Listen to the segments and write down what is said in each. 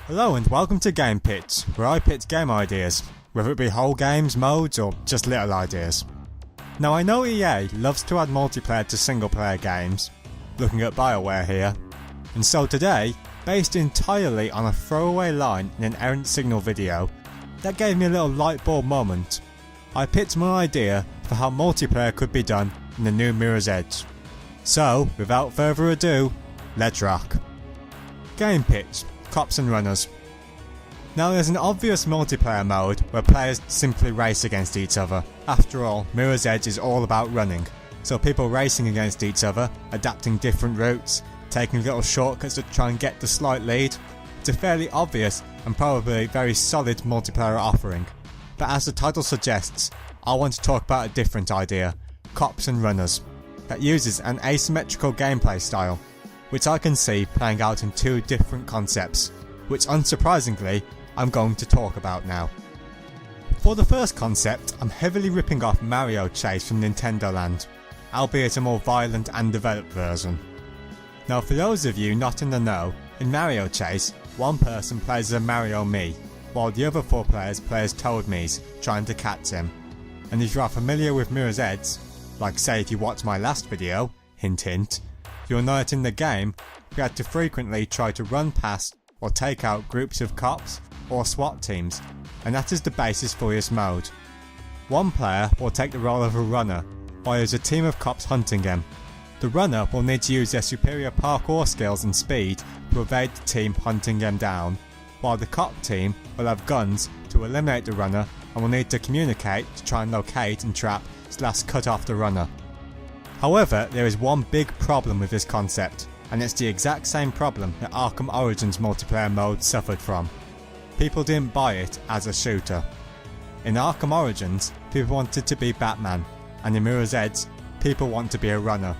Hello and welcome to Game Pitch, where I pitch game ideas, whether it be whole games, modes or just little ideas. Now I know EA loves to add multiplayer to single player games, looking at BioWare here, and so today, based entirely on a throwaway line in an errant signal video, that gave me a little light bulb moment. I pitched my idea for how multiplayer could be done in the new Mirror's Edge. So, without further ado, let's rock. Game Pitch. Cops and runners. Now there's an obvious multiplayer mode where players simply race against each other. After all, Mirror's Edge is all about running, so people racing against each other, adapting different routes, taking little shortcuts to try and get the slight lead. It's a fairly obvious and probably very solid multiplayer offering. But as the title suggests, I want to talk about a different idea, Cops and Runners, that uses an asymmetrical gameplay style, which I can see playing out in two different concepts, which unsurprisingly I'm going to talk about now. For the first concept, I'm heavily ripping off Mario Chase from Nintendo Land, albeit a more violent and developed version. Now for those of you not in the know, in Mario Chase, one person plays as a Mario Mii, while the other four players play as Toad Miis, trying to catch him. And if you are familiar with Mirror's Edge, like say if you watched my last video, hint hint, you'll know that in the game, we had to frequently try to run past or take out groups of cops or SWAT teams, and that is the basis for this mode. One player will take the role of a runner, while there's a team of cops hunting him. The runner will need to use their superior parkour skills and speed to evade the team hunting him down, while the cop team will have guns to eliminate the runner and will need to communicate to try and locate and trap / cut off the runner. However, there is one big problem with this concept, and it's the exact same problem that Arkham Origins multiplayer mode suffered from. People didn't buy it as a shooter. In Arkham Origins, people wanted to be Batman, and in Mirror's Edge, people want to be a runner.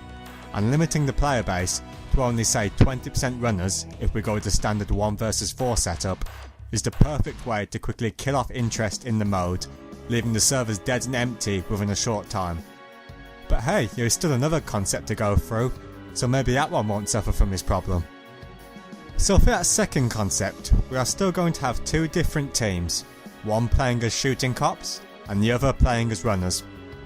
And limiting the player base to only say 20% runners if we go with the standard 1 vs 4 setup is the perfect way to quickly kill off interest in the mode, leaving the servers dead and empty within a short time. But hey, there is still another concept to go through, so maybe that one won't suffer from this problem. So for that second concept, we are still going to have two different teams, one playing as shooting cops, and the other playing as runners.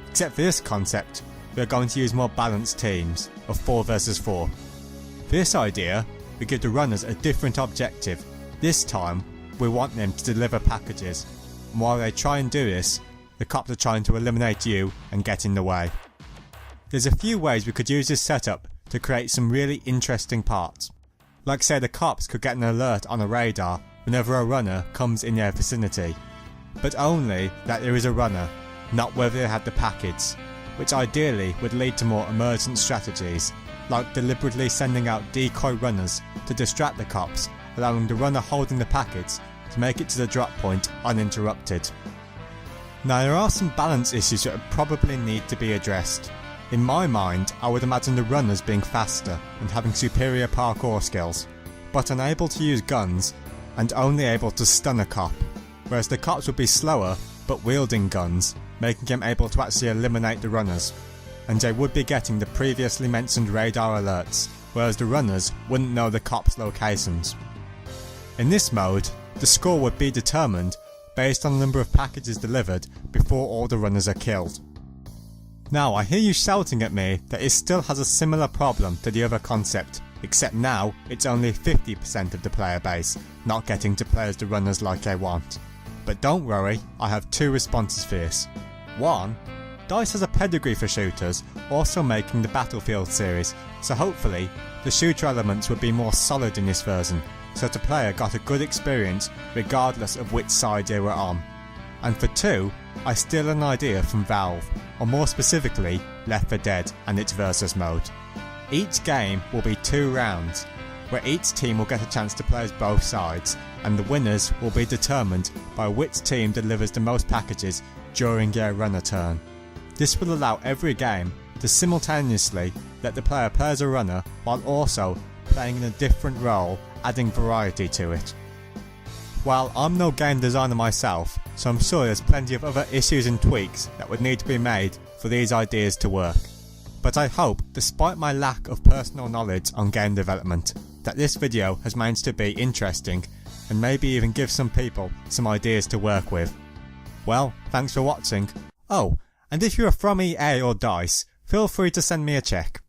Except for this concept, we are going to use more balanced teams, of 4 vs 4. For this idea, we give the runners a different objective. This time, we want them to deliver packages, and while they try and do this, the cops are trying to eliminate you and get in the way. There's a few ways we could use this setup to create some really interesting parts. Like say the cops could get an alert on a radar whenever a runner comes in their vicinity, but only that there is a runner, not whether they had the package, which ideally would lead to more emergent strategies, like deliberately sending out decoy runners to distract the cops, allowing the runner holding the package to make it to the drop point uninterrupted. Now there are some balance issues that would probably need to be addressed. In my mind, I would imagine the runners being faster and having superior parkour skills, but unable to use guns and only able to stun a cop, whereas the cops would be slower but wielding guns, making them able to actually eliminate the runners, and they would be getting the previously mentioned radar alerts, whereas the runners wouldn't know the cops' locations. In this mode, the score would be determined based on the number of packages delivered before all the runners are killed. Now I hear you shouting at me that it still has a similar problem to the other concept, except now it's only 50% of the player base not getting to play as the runners like I want. But don't worry, I have two responses for this. One, DICE has a pedigree for shooters, also making the Battlefield series, so hopefully the shooter elements would be more solid in this version, so the player got a good experience regardless of which side they were on. And for two, I steal an idea from Valve, or more specifically Left 4 Dead and its versus mode. Each game will be 2 rounds, where each team will get a chance to play as both sides, and the winners will be determined by which team delivers the most packages during their runner turn. This will allow every game to simultaneously let the player play as a runner while also playing in a different role, adding variety to it. While I'm no game designer myself, so I'm sure there's plenty of other issues and tweaks that would need to be made for these ideas to work. But I hope, despite my lack of personal knowledge on game development, that this video has managed to be interesting and maybe even give some people some ideas to work with. Well, thanks for watching. Oh, and if you're from EA or DICE, feel free to send me a check.